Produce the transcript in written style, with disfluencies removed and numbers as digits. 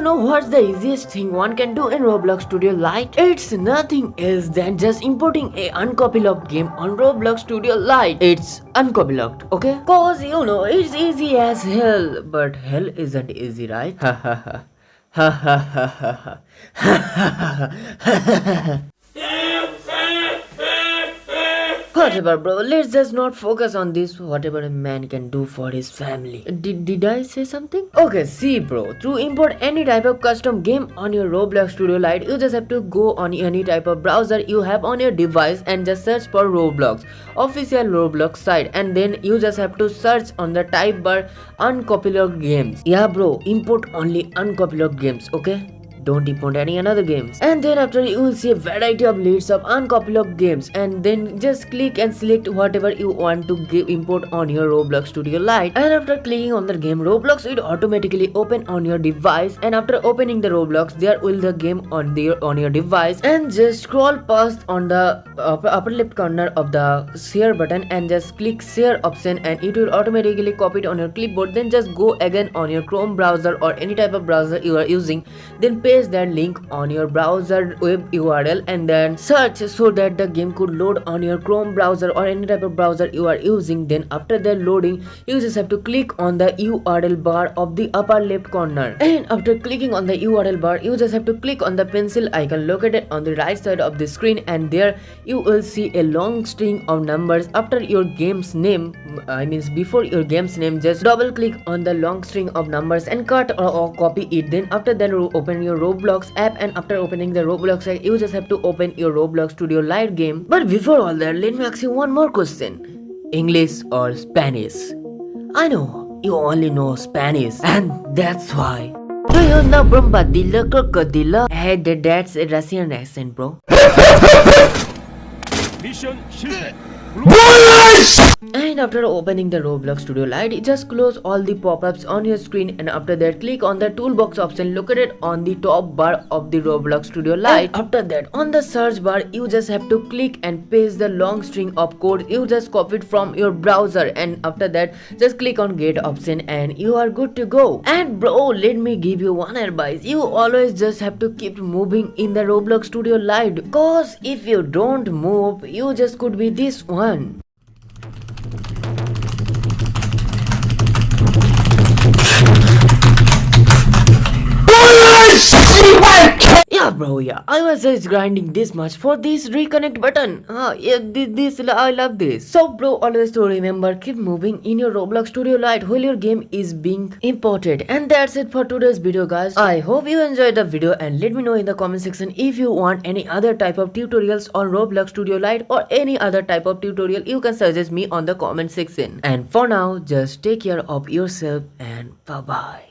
you know what's the easiest thing one can do in Roblox Studio Lite? It's nothing else than just importing a Uncopylocked game on Roblox Studio Lite. It's Uncopylocked, okay? Cause you know it's easy as hell, but hell isn't easy, right? Ha ha ha. Ha ha ha ha ha. Whatever, bro, let's just not focus on this. Whatever a man can do for his family. Did I say something? Okay, see bro, to import any type of custom game on your Roblox Studio Lite, you just have to go on any type of browser you have on your device and just search for Roblox, official Roblox site, and then you just have to search on the type bar Uncopylocked games. Yeah bro, import only Uncopylocked games, okay? Don't import any another games. And then after you will see a variety of lists of Uncopylocked games, and then just click and select whatever you want to import on your Roblox Studio Lite. And after clicking on the game, Roblox will automatically open on your device, and after opening the Roblox, there will the game on your device. And just scroll past on the upper left corner of the share button and just click share option, and it will automatically copy it on your clipboard. Then just go again on your Chrome browser or any type of browser you are using, then paste that link on your browser web URL and then search so that the game could load on your Chrome browser or any type of browser you are using. Then after the loading, you just have to click on the URL bar of the upper left corner, and after clicking on the URL bar, you just have to click on the pencil icon located on the right side of the screen, and there you will see a long string of numbers after your game's name. Before your game's name, just double click on the long string of numbers and cut or copy it. Then after that, open your Roblox app, and after opening the Roblox app, you just have to open your Roblox Studio Lite game. But before all that, let me ask you one more question. English or Spanish? I know you only know Spanish, and that's why. Do you know Bombadilla Crocodilla? Hey, that's a Russian accent, bro. Mission 실패. And after opening the Roblox Studio Lite, just close all the pop-ups on your screen, and after that click on the toolbox option located on the top bar of the Roblox Studio Lite. And after that, on the search bar, you just have to click and paste the long string of code you just copied from your browser, and after that just click on get option and you are good to go. And bro, let me give you one advice. You always just have to keep moving in the Roblox Studio Lite, cause if you don't move, you just could be this one. Yeah bro, yeah, I was just grinding this much for this reconnect button. Yeah, this I love this. So bro, always to remember, keep moving in your Roblox Studio Lite while your game is being imported. And that's it for today's video guys. I hope you enjoyed the video, and let me know in the comment section if you want any other type of tutorials on Roblox Studio Lite or any other type of tutorial. You can suggest me on the comment section. And for now, just take care of yourself and bye bye.